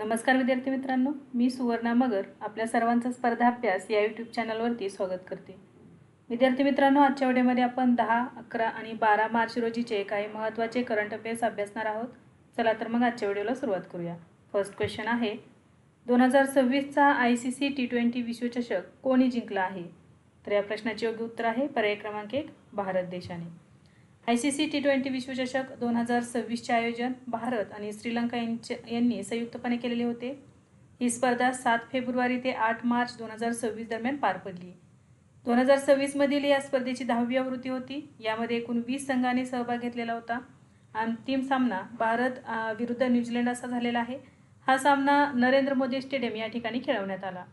नमस्कार विद्यार्थी मित्रांनो, मी सुवर्णा मगर आपल्या सर्वांचा स्पर्धा अभ्यास या यूट्यूब चॅनलवरती स्वागत करते. विद्यार्थी मित्रांनो, आजच्या व्हिडिओमध्ये आपण 10, 11 आणि 12 मार्च रोजीचे काही महत्त्वाचे करंट अफेअर्स अभ्यासणार आहोत. चला तर मग आजच्या व्हिडिओला सुरुवात करूया. फर्स्ट क्वेश्चन आहे, 2026चा ICC T20 विश्वचषक कोणी जिंकला आहे? तर या प्रश्नाचे योग्य उत्तर आहे पर्याय क्रमांक 1, भारत देशाने. ICC T20 विश्वचषक 2026चे आयोजन भारत आणि श्रीलंका यांनी संयुक्तपणे केलेले होते. ही स्पर्धा 7 फेब्रुवारी ते 8 मार्च 2026 दरम्यान पार पडली. 2026 मधील या स्पर्धेची 10वी आवृत्ती होती. यामध्ये एकूण 20 संघांनी सहभाग घेतलेला होता. अंतिम सामना भारत विरुद्ध न्यूझीलंड असा झालेला आहे. हा सामना नरेंद्र मोदी स्टेडियम या ठिकाणी खेळवण्यात आला.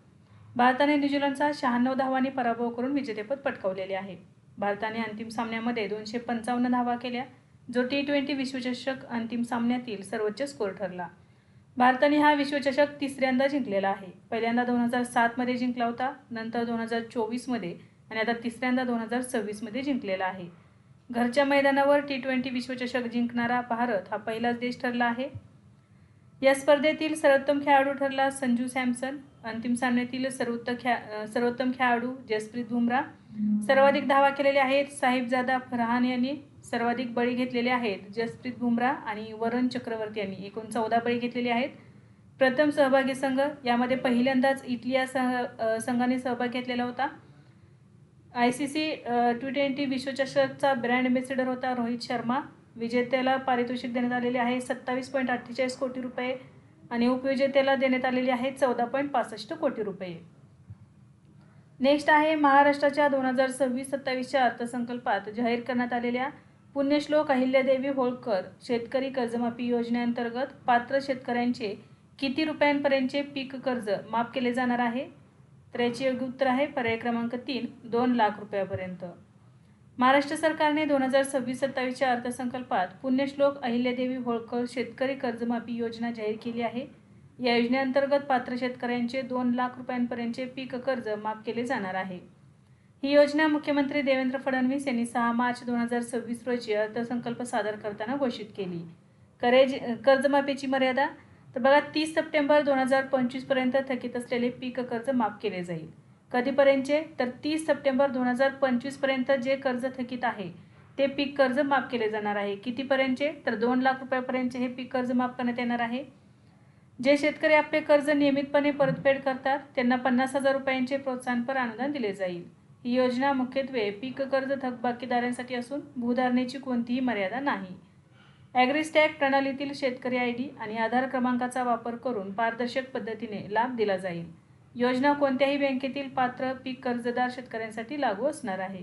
भारताने न्यूझीलंडचा 96 धावांनी पराभव करून विजेतेपद पटकावलेले आहे. भारताने अंतिम सामन्यामध्ये 255 धावा केल्या, जो T20 विश्वचषक अंतिम सामन्यातील सर्वोच्च स्कोर ठरला. भारताने हा विश्वचषक तिसऱ्यांदा जिंकलेला आहे. पहिल्यांदा 2007 मध्ये जिंकला होता, नंतर 2024 मध्ये आणि आता तिसऱ्यांदा 2026 मध्ये जिंकलेला आहे. घरच्या मैदानावर T20 विश्वचषक जिंकणारा भारत हा पहिलाच देश ठरला आहे. या स्पर्धेतील सर्वोत्तम खेळाडू ठरला संजू सॅमसन. अंतिम सामन्यातील सर्वोत्तम खेळाडू जसप्रीत बुमराह. सर्वाधिक धावा केलेल्या आहेत साहिबजादा फरहान यांनी. सर्वाधिक बळी घेतलेले आहेत जसप्रीत बुमराह आणि वरुण चक्रवर्ती यांनी. एकूण 14 बळी घेतलेले आहेत. प्रथम सहभागी संघ, यामध्ये पहिल्यांदाच इटली या संघाने सहभाग घेतलेला होता. ICC T20 विश्वचषकचा ब्रँड अँबॅसेडर होता रोहित शर्मा. विजेत्याला पारितोषिक देण्यात आलेले आहे 27.48 कोटी रुपये आणि उपविजेत्याला देण्यात आलेले आहे 14.65 कोटी रुपये. नेक्स्ट आहे, महाराष्ट्राच्या 2026-27च्या अर्थसंकल्पात जाहीर करण्यात आलेल्या पुण्यश्लोक अहिल्यादेवी होळकर शेतकरी कर्जमाफी योजनेअंतर्गत पात्र शेतकऱ्यांचे किती रुपयांपर्यंतचे पीक कर्ज माफ केले जाणार आहे? तर याचे योग्य उत्तर आहे पर्याय क्रमांक 3, 2 लाख रुपयापर्यंत. महाराष्ट्र सरकारने 2026-27च्या अर्थसंकल्पात पुण्यश्लोक अहिल्यादेवी होळकर शेतकरी कर्जमाफी योजना जाहीर केली आहे. या योजनेअंतर्गत पात्र शेतकऱ्यांचे 2 लाख रुपयांपर्यंतचे पीक कर्ज माफ केले जाणार आहे. ही योजना मुख्यमंत्री देवेंद्र फडणवीस यांनी 6 मार्च 2026 रोजी अर्थसंकल्प सादर करताना घोषित केली. कर्जमाफीची मर्यादा तर बघा, 30 सप्टेंबर 2025 पर्यंत थकीत असलेले पीक कर्ज माफ केले जाईल. कधीपर्यंतचे? तर 30 सप्टेंबर 2025 पर्यंत जे कर्ज थकीत आहे ते पीक कर्ज माफ केले जाणार आहे. कितीपर्यंतचे? तर 2 लाख रुपयापर्यंतचे हे पीक कर्ज माफ करण्यात येणार आहे. जे शेतकरी आपले कर्ज नियमितपणे परतफेड करतात त्यांना 50,000 रुपयांचे प्रोत्साहनपर अनुदान दिले जाईल. ही योजना मुख्यत्वे पीक कर्ज थकबाकीदारांसाठी असून भूधारणेची कोणतीही मर्यादा नाही. ॲग्रीस्टॅक प्रणालीतील शेतकरी ID आणि आधार क्रमांकाचा वापर करून पारदर्शक पद्धतीने लाभ दिला जाईल. योजना कोणत्याही बँकेतील पात्र पीक कर्जदार शेतकऱ्यांसाठी लागू असणार आहे.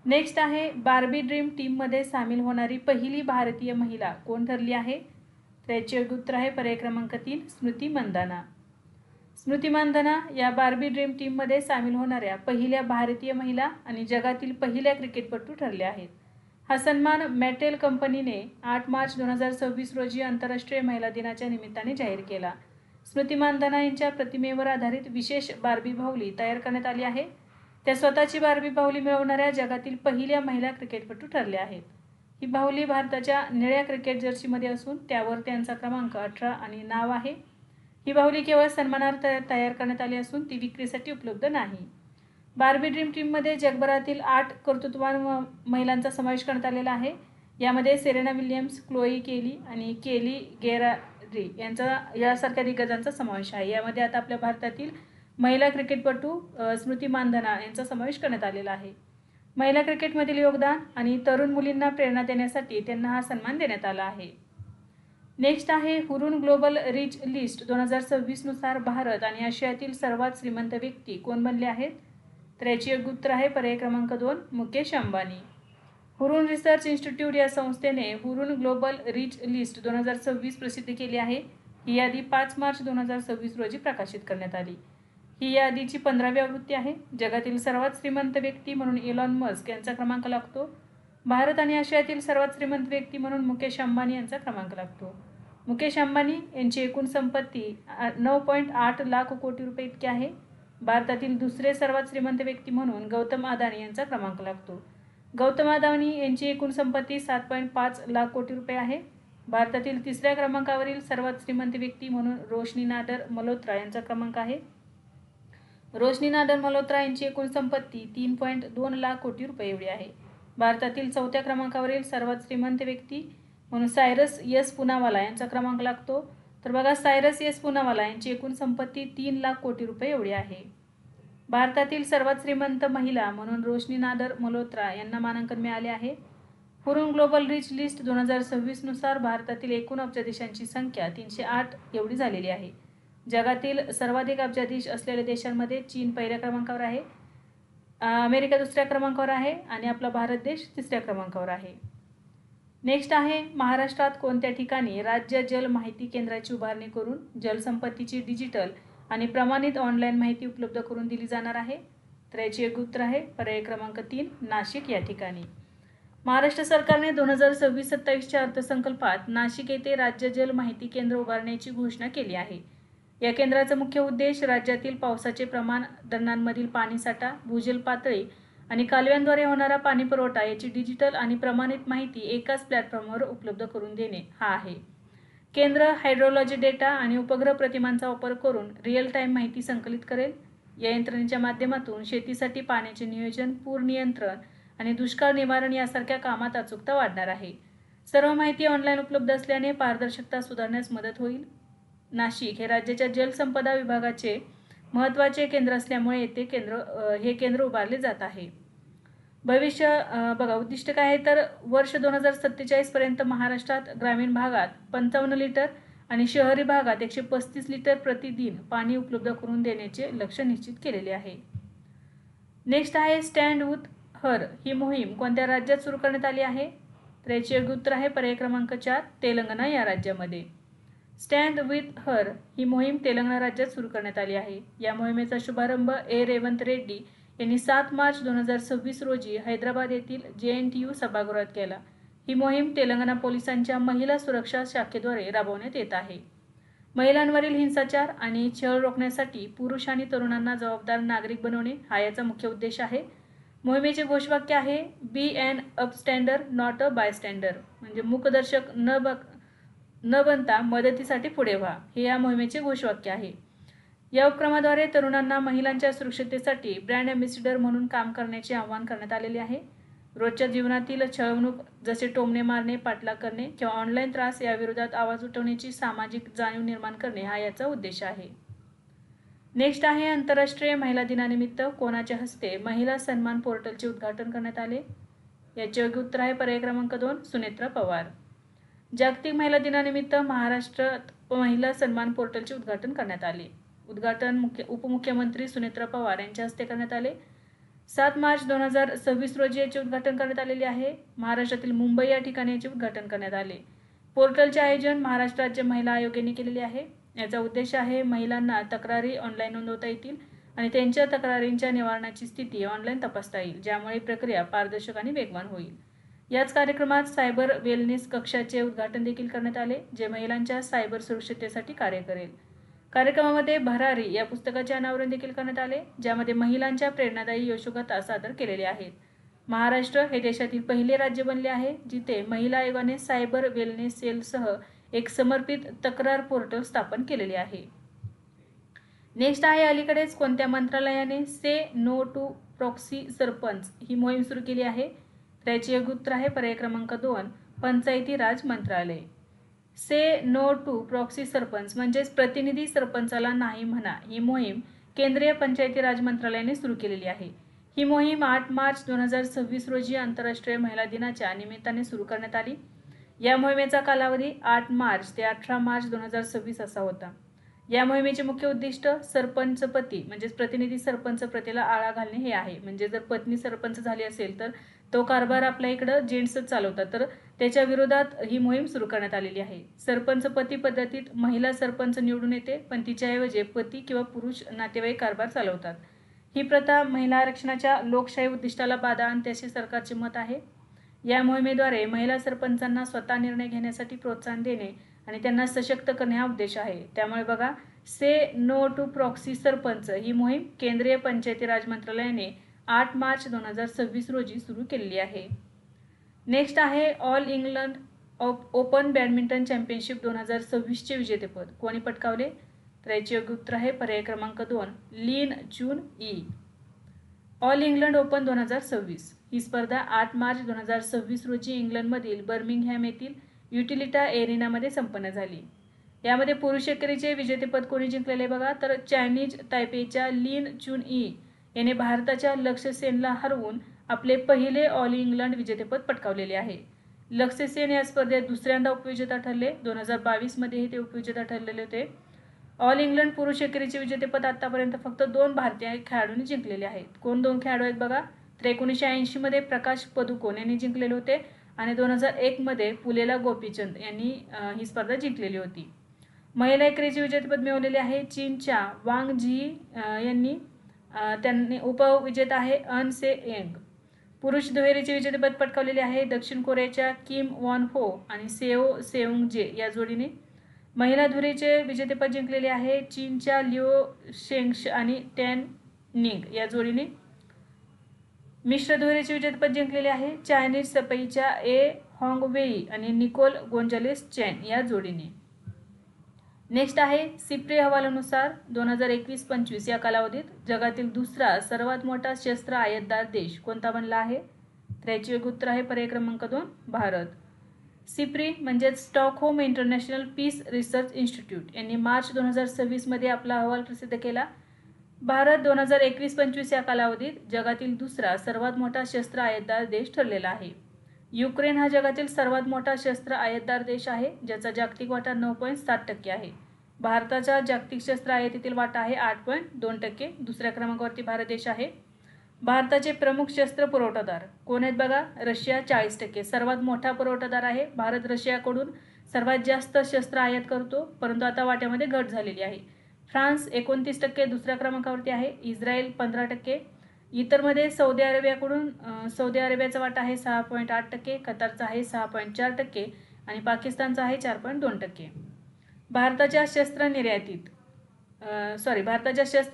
नेक्स्ट आहे, बार्बी ड्रीम टीममध्ये सामील होणारी पहिली भारतीय महिला कोण ठरली आहे? त्याचे योग्य उत्तर आहे पर्याय क्रमांक 3, स्मृती मंदाना. स्मृती मंदाना या बार्बी ड्रीम टीममध्ये सामील होणाऱ्या पहिल्या भारतीय महिला आणि जगातील पहिल्या क्रिकेटपटू ठरल्या आहेत. हा सन्मान मॅटेल कंपनीने 8 मार्च 2026 रोजी आंतरराष्ट्रीय महिला दिनाच्या निमित्ताने जाहीर केला. स्मृती मंदाना यांच्या प्रतिमेवर आधारित विशेष बार्बी बाहुली तयार करण्यात आली आहे. त्या स्वतःची बार्बी बाहुली मिळवणाऱ्या जगातील पहिल्या महिला क्रिकेटपटू ठरल्या आहेत. ही बाहुली भारताच्या निळ्या क्रिकेट जर्सीमध्ये असून त्यावर त्यांचा क्रमांक 18 आणि नाव आहे. ही बाहुली केवळ सन्मानार्थ तयार करण्यात आली असून ती विक्रीसाठी उपलब्ध नाही. बार्बी ड्रीम टीममध्ये जगभरातील 8 कर्तृत्ववान महिलांचा समावेश करण्यात आलेला आहे. यामध्ये सेरेना विल्यम्स, क्लोई केली आणि केली गेरारी यासारख्या दिग्गजांचा समावेश आहे. यामध्ये आता आपल्या भारतातील महिला क्रिकेटपटू स्मृती मंदाना यांचा समावेश करण्यात आलेला आहे. महिला क्रिकेटमधील योगदान आणि तरुण मुलींना प्रेरणा देण्यासाठी त्यांना हा सन्मान देण्यात आला आहे. नेक्स्ट आहे, हुरून ग्लोबल रिच लिस्ट 2026 नुसार भारत आणि आशियातील सर्वात श्रीमंत व्यक्ती कोण बनले आहेत? तर याचे योग्य उत्तर आहे पर्याय क्रमांक 2, Mukesh Ambani. Hurun research institute या संस्थेने हुरून ग्लोबल रिच लिस्ट 2026 प्रसिद्ध केली आहे. ही यादी 5 मार्च 2026 रोजी प्रकाशित करण्यात आली. ही यादीची 15वी आवृत्ती आहे. जगातील सर्वात श्रीमंत व्यक्ती म्हणून इलॉन मस्क यांचा क्रमांक लागतो. भारत आणि आशियातील सर्वात श्रीमंत व्यक्ती म्हणून मुकेश अंबानी यांचा क्रमांक लागतो. मुकेश अंबानी यांची एकूण संपत्ती 9.8 लाख कोटी रुपये इतकी आहे. भारतातील दुसरे सर्वात श्रीमंत व्यक्ती म्हणून गौतम अदानी यांचा क्रमांक लागतो. गौतम अदानी यांची एकूण संपत्ती 7.5 लाख कोटी रुपये आहे. भारतातील तिसऱ्या क्रमांकावरील सर्वात श्रीमंत व्यक्ती म्हणून रोशनी नादर मल्होत्रा यांचा क्रमांक आहे. रोशनी नादर मल्होत्रा यांची एकूण संपत्ती 3.2 लाख कोटी रुपये एवढी आहे. भारतातील चौथ्या क्रमांकावरील सर्वात श्रीमंत व्यक्ती म्हणून सायरस यस पूनावाला यांचा क्रमांक लागतो. तर बघा, सायरस यस पूनावाला यांची एकूण संपत्ती 3 लाख कोटी रुपये एवढी आहे. भारतातील सर्वात श्रीमंत महिला म्हणून रोशनी नादर मल्होत्रा यांना मानांकन मिळाले आहे. हुरून ग्लोबल रिच लिस्ट 2026 नुसार भारतातील एकूण अब्जाधीशांची संख्या 308 एवढी झालेली आहे. जगातील सर्वाधिक अब्जाधीश असलेल्या देशांमध्ये चीन पहिल्या क्रमांकावर आहे, अमेरिका दुसऱ्या क्रमांकावर आहे आणि आपला भारत देश तिसऱ्या क्रमांकावर आहे. नेक्स्ट आहे, महाराष्ट्रात कोणत्या ठिकाणी राज्य जल माहिती केंद्राची उभारणी करून जलसंपत्तीची डिजिटल आणि प्रमाणित ऑनलाईन माहिती उपलब्ध करून दिली जाणार आहे. तर याचे एक उत्तर आहे पर्याय क्रमांक 3 नाशिक या ठिकाणी. महाराष्ट्र सरकारने 2026-27च्या अर्थसंकल्पात नाशिक येथे राज्य जल माहिती केंद्र उभारण्याची घोषणा केली आहे. या केंद्राचा मुख्य उद्देश राज्यातील पावसाचे प्रमाण, धरणांमधील पाणीसाठा, भूजल पातळी आणि कालव्यांद्वारे होणारा पाणी पुरवठा याची डिजिटल आणि प्रमाणित माहिती एकाच प्लॅटफॉर्मवर उपलब्ध करून देणे हा आहे. केंद्र हायड्रोलॉजी डेटा आणि उपग्रह प्रतिमांचा वापर करून रिअल टाईम माहिती संकलित करेल. या यंत्रणेच्या माध्यमातून शेतीसाठी पाण्याचे नियोजन, पूर नियंत्रण आणि दुष्काळ निवारण यासारख्या कामात अचूकता वाढणार आहे. सर्व माहिती ऑनलाईन उपलब्ध असल्याने पारदर्शकता सुधारण्यास मदत होईल. नाशिक हे राज्याच्या जलसंपदा विभागाचे महत्त्वाचे केंद्र असल्यामुळे येथे हे केंद्र उभारले जात आहे. भविष्य बघा, उद्दिष्ट काय आहे तर वर्ष 2047 पर्यंत महाराष्ट्रात ग्रामीण भागात 55 लिटर आणि शहरी भागात 135 लिटर प्रतिदिन पाणी उपलब्ध करून देण्याचे लक्ष्य निश्चित केलेले आहे. नेक्स्ट आहे, स्टँड विथ हर ही मोहीम कोणत्या राज्यात सुरू करण्यात आली आहे. तर याचे उत्तर आहे पर्याय क्रमांक 4 तेलंगणा या राज्यामध्ये. स्टँड विथ हर ही मोहीम तेलंगणा राज्यात सुरू करण्यात आली आहे. या मोहिमेचा शुभारंभ रेवंत रेड्डी यांनी 7 मार्च 2026 रोजी हैदराबाद येथील JNTU सभागृहात केला. ही मोहीम तेलंगणा पोलिसांच्या महिला सुरक्षा शाखेद्वारे राबवण्यात येत आहे. महिलांवरील हिंसाचार आणि छळ रोखण्यासाठी पुरुष आणि तरुणांना जबाबदार नागरिक बनवणे हा याचा मुख्य उद्देश आहे. मोहिमेचे घोषवाक्य आहे बी एन अपस्टँडर नॉट अ बायस्टँडर, म्हणजे मूकदर्शक न बनता मदतीसाठी पुढे व्हा, हे या मोहिमेचे घोषवाक्य आहे. या उपक्रमाद्वारे तरुणांना महिलांच्या सुरक्षिततेसाठी ब्रँड अँबॅसिडर म्हणून काम करण्याचे आवाहन करण्यात आलेले आहे. रोजच्या जीवनातील छळवणूक जसे टोमणे मारणे, पाठलाग करणे किंवा ऑनलाईन त्रास याविरोधात आवाज उठवण्याची सामाजिक जाणीव निर्माण करणे हा याचा उद्देश आहे. नेक्स्ट आहे, आंतरराष्ट्रीय महिला दिनानिमित्त कोणाच्या हस्ते महिला सन्मान पोर्टलचे उद्घाटन करण्यात आले. याचे योग्य उत्तर आहे पर्याय क्रमांक 2 सुनेत्रा पवार. जागतिक महिला दिनानिमित्त महाराष्ट्रात महिला सन्मान पोर्टलचे उद्घाटन करण्यात आले. उद्घाटन उपमुख्यमंत्री सुनेत्रा पवार यांच्या हस्ते करण्यात आले. 7 मार्च 2026 रोजी याचे उद्घाटन करण्यात आलेले आहे. महाराष्ट्रातील मुंबई या ठिकाणी याचे उद्घाटन करण्यात आले. पोर्टलचे आयोजन महाराष्ट्र राज्य महिला आयोगाने केलेले आहे. याचा उद्देश आहे महिलांना तक्रारी ऑनलाईन नोंदवता येतील आणि त्यांच्या तक्रारींच्या निवारणाची स्थिती ऑनलाईन तपासता येईल, ज्यामुळे प्रक्रिया पारदर्शक आणि वेगवान होईल. याच कार्यक्रमात सायबर वेलनेस कक्षाचे उद्घाटन देखील करण्यात आले, जे महिलांच्या सायबर सुरक्षिततेसाठी कार्य करेल. कार्यक्रमामध्ये भरारी या पुस्तकाचे अनावरण देखील करण्यात आले, ज्यामध्ये महिलांच्या प्रेरणादायी यशोगाथा सादर केलेल्या आहेत. महाराष्ट्र हे देशातील पहिले राज्य बनले आहे जिथे महिला आयोगाने सायबर वेलनेस सेलसह एक समर्पित तक्रार पोर्टल स्थापन केलेले आहे. नेक्स्ट आहे, अलीकडेच कोणत्या मंत्रालयाने से नो टू प्रॉक्सी सरपंच ही मोहीम सुरू केली आहे. त्याचे योग्य उत्तर आहे पर्याय क्रमांक 2 पंचायती राज मंत्रालय. से नो टू प्रॉक्सी सरपंच म्हणजेच प्रतिनिधी सरपंचाला नाही म्हणा ही मोहीम केंद्रीय पंचायती राज मंत्रालयाने सुरू केलेली आहे. ही मोहीम 8 मार्च 2026 रोजी आंतरराष्ट्रीय महिला दिनाच्या निमित्ताने सुरू करण्यात आली. या मोहिमेचा कालावधी 8 मार्च ते 18 मार्च 2026 असा होता. या मोहिमेचे मुख्य उद्दिष्ट सरपंच पती म्हणजेच प्रतिनिधी सरपंच प्रथेला आळा घालणे हे आहे. म्हणजे जर पत्नी सरपंच झाली असेल तर तो कारभार आपल्या इकडं जेंट्सच चालवतात, तर त्याच्या विरोधात ही मोहीम सुरू करण्यात आलेली आहे. सरपंच पती पद्धतीत महिला सरपंच निवडून येते, पण तिच्याऐवजी पती किंवा पुरुष नातेवाईक कारभार चालवतात. ही प्रथा महिला आरक्षणाच्या लोकशाही उद्दिष्टाला बाधा आणते असे सरकारचे मत आहे. या मोहिमेद्वारे महिला सरपंचांना स्वतः निर्णय घेण्यासाठी प्रोत्साहन देणे आणि त्यांना सशक्त करणे हा उद्देश आहे. त्यामुळे बघा, से नो टू प्रॉक्सी सरपंच ही मोहीम केंद्रीय पंचायती राज मंत्रालयाने 8 मार्च 2026 रोजी सुरू केलेली आहे. नेक्स्ट आहे, All England Open badminton championship 2026चे विजेतेपद कोणी पटकावले? तर याचे योग्य उत्तर आहे पर्याय क्रमांक 2 लिन जून ई. ऑल इंग्लंड ओपन 2026 ही स्पर्धा 8 मार्च 2026 रोजी इंग्लंडमधील बर्मिंगहॅम येथील युटिलिटा एरिनामध्ये संपन्न झाली. यामध्ये पुरुष एकेरीचे विजेतेपद कोणी जिंकलेले बघा, तर चायनीज तायपेच्या लिन चुन ई याने भारताच्या लक्ष्य सेनला हरवून आपले पहिले ऑल इंग्लंड विजेतेपद पटकावलेले आहे. लक्ष्य सेन या स्पर्धेत दुसऱ्यांदा उपविजेता ठरले. 2022 मध्ये ते उपविजेता ठरलेले होते. ऑल इंग्लंड पुरुष एकेरीचे विजेतेपद आतापर्यंत फक्त 2 भारतीय खेळाडूंनी जिंकलेले आहेत. कोण 2 खेळाडू आहेत बघा, तर 1980 मध्ये प्रकाश पदुकोण यांनी जिंकलेले होते आणि 2001 मध्ये पुलेला गोपीचंद यांनी ही स्पर्धा जिंकलेली होती. महिला एकेरीचे विजेतेपद मिळवलेले आहे चीनच्या वांग झी यांनी. त्यांनी उपविजेता आहे अन से एंग. पुरुष दुहेरीचे विजेतेपद पटकावलेले आहे दक्षिण कोरियाच्या किम वॉन हो आणि सेओ सेउंग जे या जोडीने. महिला दुहेरीचे विजेतेपद जिंकलेले आहे चीनच्या लिओ शेंग्श आणि टॅन निंग या जोडीने. मिश्र दुहेरीचे विजेतेपद जिंकलेले आहे चायनीज सपईच्या ए हॉंगवेई आणि निकोल गोंजालेस चॅन या जोडीने. नेक्स्ट आहे सिप्री अहवालानुसार 2021-25 या कालावधीत जगातील दुसरा सर्वात मोठा शस्त्र आयातदार देश कोणता बनला आहे? तर याचे योग्य उत्तर आहे पर्याय क्रमांक 2 भारत. सिप्री म्हणजेच Stockholm International Peace Research Institute यांनी मार्च 2026 मध्ये आपला अहवाल प्रसिद्ध केला. भारत 2021-25 या कालावधीत जगातील दुसरा सर्वात मोठा शस्त्र आयातदार देश ठरलेला आहे. युक्रेन हा जगातील सर्वात मोठा शस्त्र आयातदार देश आहे ज्याचा जागतिक वाटा 9.7% आहे. भारताच्या जागतिक शस्त्र आयातीतील वाटा आहे 8.2%. दुसऱ्या क्रमांकावरती भारत देश आहे. भारताचे प्रमुख शस्त्र पुरवठादार कोण आहेत बघा, रशिया 40%. सर्वात मोठा पुरवठादार आहे. भारत रशियाकडून सर्वात जास्त शस्त्र आयात करतो, परंतु आता वाट्यामध्ये घट झालेली आहे. फ्रान्स 29% दुसऱ्या क्रमांकावरती आहे. इस्रायल 15%. इतरमध्ये सौदी अरेबियाचा वाटा आहे 6.8%, कतारचा आहे 6.4% आणि पाकिस्तानचा आहे 4.2%. भारताच्या शस्त्र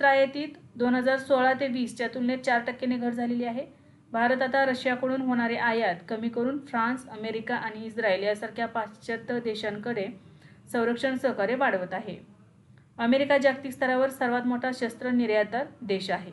आयातीत 2016 ते 20 तुलनेत 4%ने घट झालेली आहे. भारत आता रशियाकडून होणारे आयात कमी करून फ्रान्स, अमेरिका आणि इस्रायल यासारख्या पाश्चात्य देशांकडे संरक्षण सहकार्य वाढवत आहे. अमेरिका जागतिक स्तरावर सर्वात मोठा शस्त्र निर्यातदार देश आहे.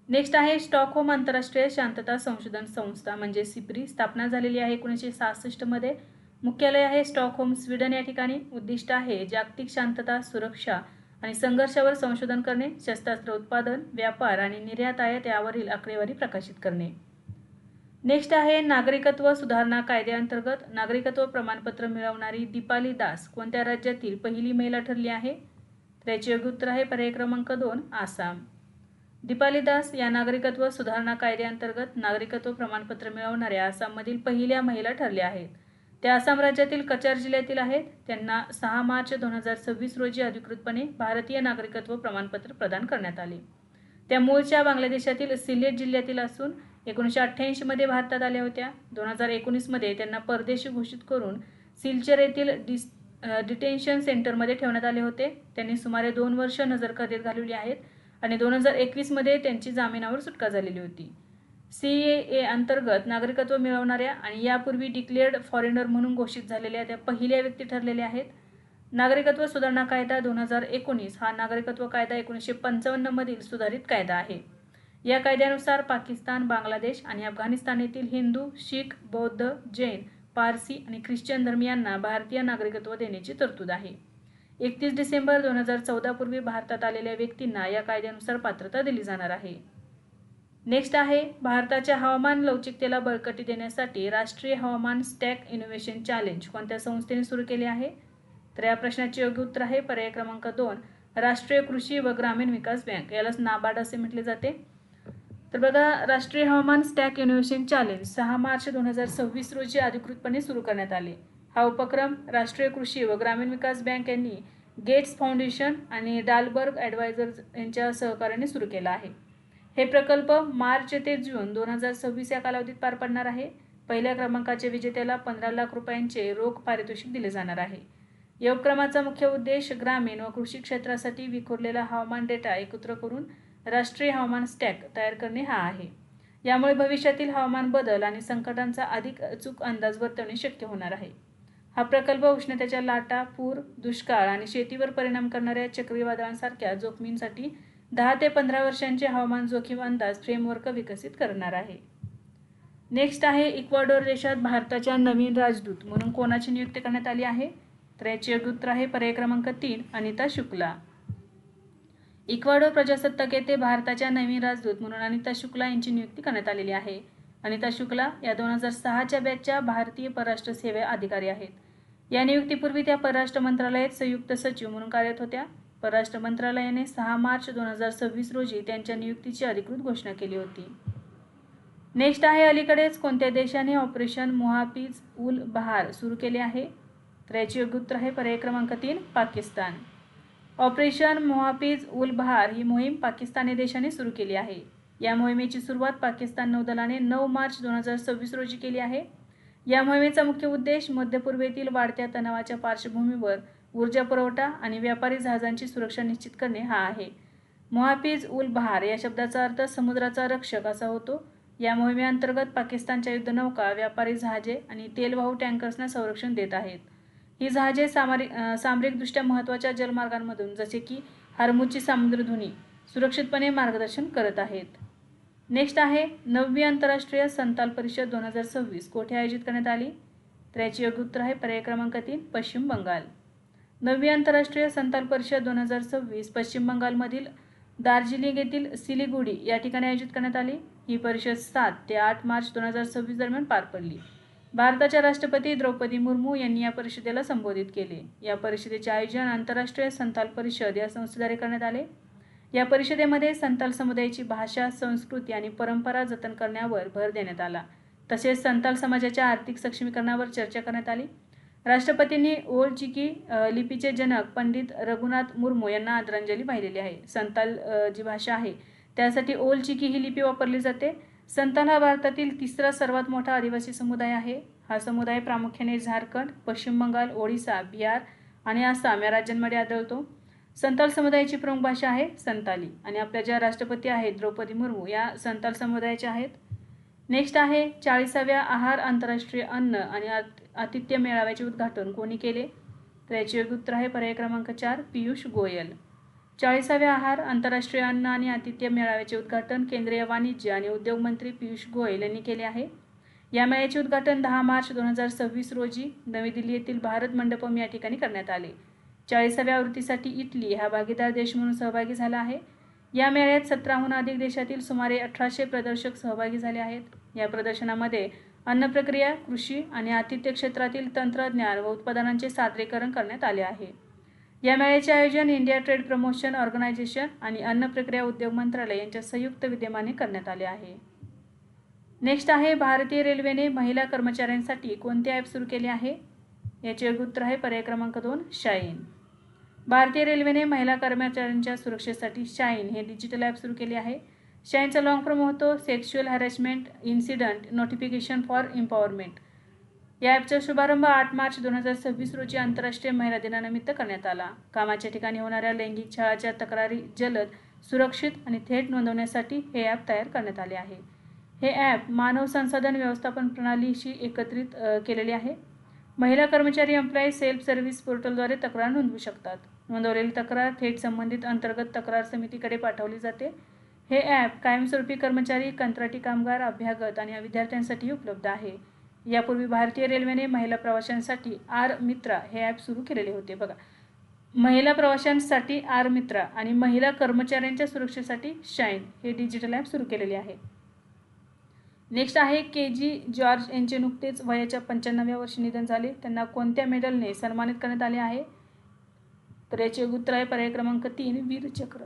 नेक्स्ट आहे स्टॉकहोम आंतरराष्ट्रीय शांतता संशोधन संस्था म्हणजे सिप्री. स्थापना झालेली आहे 1966 मध्ये. मुख्यालय आहे स्टॉकहोम, स्वीडन या ठिकाणी. उद्दिष्ट आहे जागतिक शांतता, सुरक्षा आणि संघर्षावर संशोधन करणे, शस्त्रास्त्र उत्पादन, व्यापार आणि निर्यात आयात यावरील आकडेवारी प्रकाशित करणे. नेक्स्ट आहे नागरिकत्व सुधारणा कायद्याअंतर्गत नागरिकत्व प्रमाणपत्र मिळवणारी दीपाली दास कोणत्या राज्यातील पहिली महिला ठरली आहे? तर याचे योग्य उत्तर आहे पर्याय क्रमांक 2 आसाम. दीपाली दास या नागरिकत्व सुधारणा कायद्याअंतर्गत नागरिकत्व प्रमाणपत्र मिळवणाऱ्या आसाममधील पहिल्या महिला ठरल्या आहेत. त्या आसाम राज्यातील कचार जिल्ह्यातील आहेत. त्यांना 6 मार्च 2026 रोजी अधिकृतपणे भारतीय नागरिकत्व प्रमाणपत्र प्रदान करण्यात आले. त्या मूळच्या बांगलादेशातील सिलेट जिल्ह्यातील असून 1988 मध्ये भारतात आल्या होत्या. 2019 मध्ये त्यांना परदेशी घोषित करून सिलचर येथील डिटेन्शन सेंटरमध्ये ठेवण्यात आले होते. त्यांनी सुमारे 2 वर्ष नजरकैदेत घालवली आहेत आणि 2021 मध्ये त्यांची जामिनावर सुटका झालेली होती. CAA अंतर्गत नागरिकत्व मिळवणाऱ्या आणि यापूर्वी डिक्लेअर्ड फॉरेनर म्हणून घोषित झालेल्या त्या पहिल्या व्यक्ती ठरलेल्या आहेत. नागरिकत्व सुधारणा कायदा 2019 हा नागरिकत्व कायदा 1955 मधील सुधारित कायदा आहे. या कायद्यानुसार पाकिस्तान, बांगलादेश आणि अफगाणिस्तान येथील हिंदू, शीख, बौद्ध, जैन, पारसी आणि ख्रिश्चन धर्मियांना भारतीय नागरिकत्व देण्याची तरतूद आहे. 31 डिसेंबर 2014 पूर्वी भारतात आलेल्या व्यक्तींना या कायद्यानुसार पात्रता दिली जाणार आहे. नेक्स्ट आहे भारताच्या हवामान लवचिकतेला बळकटी देण्यासाठी राष्ट्रीय हवामान स्टॅक इनोव्हेशन चॅलेंज कोणत्या संस्थेने सुरू केले आहे? तर या प्रश्नाचे योग्य उत्तर आहे पर्याय क्रमांक 2 राष्ट्रीय कृषी व ग्रामीण विकास बँक, यालाच नाबार्ड असे म्हटले जाते. तर बघा, राष्ट्रीय हवामान स्टॅक इनोव्हेशन चॅलेंज 6 मार्च 2026 रोजी अधिकृतपणे सुरू करण्यात आले. हा उपक्रम राष्ट्रीय कृषी व ग्रामीण विकास बँक यांनी गेट्स फाउंडेशन आणि डालबर्ग ॲडवायझर्स यांच्या सहकार्याने सुरू केला आहे. हे प्रकल्प मार्च ते जून 2026 या कालावधीत पार पडणार आहे. पहिल्या क्रमांकाच्या विजेत्याला 15 लाख रुपयांचे रोख पारितोषिक दिले जाणार आहे. या उपक्रमाचा मुख्य उद्देश ग्रामीण व कृषी क्षेत्रासाठी विखुरलेला हवामान डेटा एकत्र करून राष्ट्रीय हवामान स्टॅक तयार करणे हा आहे. यामुळे भविष्यातील हवामान बदल आणि संकटांचा अधिक अचूक अंदाज वर्तवणे शक्य होणार आहे. हा प्रकल्प उष्णतेच्या लाटा, पूर, दुष्काळ आणि शेतीवर परिणाम करणाऱ्या चक्रीवादळांसारख्या जोखमींसाठी 10 ते 15 वर्षांचे हवामान जोखीम अंदाज फ्रेमवर्क विकसित करणार आहे. नेक्स्ट आहे इक्वाडोर देशात भारताच्या नवीन राजदूत म्हणून कोणाची नियुक्ती करण्यात आली आहे? तर याचे योग्य उत्तर आहे पर्याय क्रमांक 3 अनिता शुक्ला. इक्वाडोर प्रजासत्ताक येथे भारताच्या नवीन राजदूत म्हणून अनिता शुक्ला यांची नियुक्ती करण्यात आलेली आहे. अनिता शुक्ला या 2006च्या बॅचच्या भारतीय परराष्ट्र सेवा अधिकारी आहेत. या नियुक्तीपूर्वी त्या परराष्ट्र मंत्रालयात संयुक्त सचिव म्हणून कार्यरत होत्या. परराष्ट्र मंत्रालयाने 6 मार्च 2026 रोजी त्यांच्या नियुक्तीची अधिकृत घोषणा केली होती. नेक्स्ट आहे अलीकडेच कोणत्या देशाने ऑपरेशन मोहाफिज उल बहार सुरू केले आहे? तर याचे योग्य उत्तर आहे पर्याय क्रमांक 3 पाकिस्तान. ऑपरेशन मोहाफिज उल बहार ही मोहीम पाकिस्तानी देशाने सुरू केली आहे. या मोहिमेची सुरुवात पाकिस्तान नौदलाने 9 मार्च 2026 रोजी केली आहे. या मोहिमेचा मुख्य उद्देश मध्य पूर्वेतील वाढत्या तणावाच्या पार्श्वभूमीवर ऊर्जा पुरवठा आणि व्यापारी जहाजांची सुरक्षा निश्चित करणे हा आहे. मोहाफिज उल बहार या शब्दाचा अर्थ समुद्राचा रक्षक असा होतो. या मोहिमेअंतर्गत पाकिस्तानच्या युद्धनौका, व्यापारी जहाजे आणि तेलवाहू टँकर्सना संरक्षण देत आहेत. ही जहाजे सामरिकदृष्ट्या महत्त्वाच्या जलमार्गांमधून जसे की हर्मुजची सामुद्रधुनी सुरक्षितपणे मार्गदर्शन करत आहेत. नेक्स्ट आहे 9वी आंतरराष्ट्रीय संताल परिषद 2026 कोठे आयोजित करण्यात आली? तर याचे योग्य उत्तर आहे पर्याय क्रमांक 3 पश्चिम बंगाल. 9वी आंतरराष्ट्रीय संताल परिषद 2026 पश्चिम बंगालमधील दार्जिलिंग येथील सिलिगुडी या ठिकाणी आयोजित करण्यात आली. ही परिषद 7 ते 8 मार्च 2026 दरम्यान पार पडली. भारताच्या राष्ट्रपती द्रौपदी मुर्मू यांनी या परिषदेला संबोधित केले. या परिषदेचे आयोजन आंतरराष्ट्रीय संताल परिषद या संस्थेद्वारे करण्यात आले. या परिषदेमध्ये संताल समुदायाची भाषा, संस्कृती आणि परंपरा जतन करण्यावर भर देण्यात आला. तसेच संताल समाजाच्या आर्थिक सक्षमीकरणावर चर्चा करण्यात आली. राष्ट्रपतींनी ओल्ड चिकी लिपीचे जनक पंडित रघुनाथ मुर्मू यांना आदरांजली वाहिलेली आहे. संताल जी भाषा आहे त्यासाठी ओल्ड चिकी ही लिपी वापरली जाते. संताल हा भारतातील तिसरा सर्वात मोठा आदिवासी समुदाय आहे. हा समुदाय प्रामुख्याने झारखंड, पश्चिम बंगाल, ओडिशा, बिहार आणि आसाम या राज्यांमध्ये आढळतो. संताल समुदायाची प्रमुख भाषा आहे संताली आणि आपल्या ज्या राष्ट्रपती आहेत द्रौपदी मुर्मू या संताल समुदायाच्या आहेत. नेक्स्ट आहे 40व्या आहार आंतरराष्ट्रीय अन्न आणि आतिथ्य मेळाव्याचे उद्घाटन कोणी केले? तर याचे योग्य उत्तर आहे पर्याय क्रमांक 4 पियुष गोयल. 40व्या आहार आंतरराष्ट्रीय अन्न आणि आतिथ्य मेळाव्याचे उद्घाटन केंद्रीय वाणिज्य आणि उद्योग मंत्री पियुष गोयल यांनी केले आहे. या मेळ्याचे उद्घाटन 10 मार्च 2026 रोजी नवी दिल्ली येथील भारत मंडपम या ठिकाणी करण्यात आले. 40व्या आवृत्तीसाठी इटली हा भागीदार देश म्हणून सहभागी झाला आहे. या मेळ्यात 17हून अधिक देशातील सुमारे 1800 प्रदर्शक सहभागी झाले आहेत. या प्रदर्शनामध्ये अन्न प्रक्रिया, कृषी आणि आतिथ्य क्षेत्रातील तंत्रज्ञान व उत्पादनांचे सादरीकरण करण्यात आले आहे. या मेळ्याचे आयोजन इंडिया ट्रेड प्रमोशन ऑर्गनायझेशन आणि अन्न प्रक्रिया उद्योग मंत्रालय यांच्या संयुक्त विद्यमाने करण्यात आले आहे. नेक्स्ट आहे भारतीय रेल्वेने महिला कर्मचाऱ्यांसाठी कोणते ॲप सुरू केले आहे? याचे योग्य उत्तर आहे पर्याय क्रमांक 2 शाईन. भारतीय रेल्वेने महिला कर्मचाऱ्यांच्या सुरक्षेसाठी शाईन हे डिजिटल ॲप सुरू केले आहे. शाईनचा लॉंग फॉर्म होतो sexual harassment incident notification for empowerment. या ॲपचा शुभारंभ 8 मार्च 2026 रोजी आंतरराष्ट्रीय महिला दिनानिमित्त करण्यात आला. कामाच्या ठिकाणी होणाऱ्या लैंगिक छळाच्या तक्रारी जलद, सुरक्षित आणि थेट नोंदवण्यासाठी हे ॲप तयार करण्यात आले आहे. हे ॲप मानव संसाधन व्यवस्थापन प्रणालीशी एकत्रित केलेले आहे. महिला कर्मचारी एम्प्लॉई सेल्फ सर्व्हिस पोर्टलद्वारे तक्रार नोंदवू शकतात. नोंदवलेली तक्रार थेट संबंधित अंतर्गत तक्रार समितीकडे पाठवली जाते. हे ॲप कायमस्वरूपी कर्मचारी, कंत्राटी कामगार, अभ्यागत आणि विद्यार्थ्यांसाठी उपलब्ध आहे. यापूर्वी भारतीय रेल्वेने महिला प्रवाशांसाठी आर मित्रा हे ॲप सुरू केलेले होते. बघा, महिला प्रवाशांसाठी आर मित्रा आणि महिला कर्मचाऱ्यांच्या सुरक्षेसाठी शाईन हे डिजिटल ॲप सुरू केलेले आहे. नेक्स्ट आहे के.जी. जॉर्ज यांचे नुकतेच वयाच्या 95व्या वर्षी निधन झाले. त्यांना कोणत्या मेडलने सन्मानित करण्यात आले आहे? तर याचे उत्तर आहे पर्याय क्रमांक 3 वीरचक्र.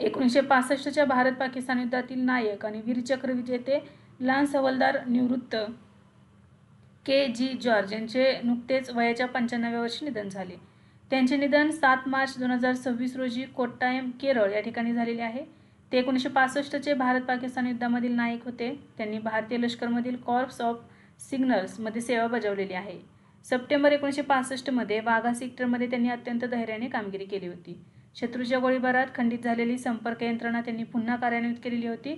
1965च्या भारत पाकिस्तान युद्धातील नायक आणि वीरचक्र विजेते लान्स हवालदार निवृत्त के.जी. जॉर्ज यांचे नुकतेच वयाच्या 95व्या वर्षी निधन झाले. त्यांचे निधन 7 मार्च 2026 रोजी कोट्टायम, केरळ या ठिकाणी झालेले आहे. ते 1965चे भारत पाकिस्तान युद्धामधील नायक होते. त्यांनी भारतीय लष्करमधील कॉर्प्स ऑफ सिग्नल्समध्ये सेवा बजावलेली आहे. सप्टेंबर 1965मध्ये वाघा सेक्टरमध्ये त्यांनी अत्यंत धैर्याने कामगिरी केली होती. शत्रूच्या गोळीबारात खंडित झालेली संपर्क यंत्रणा त्यांनी पुन्हा कार्यान्वित केलेली होती.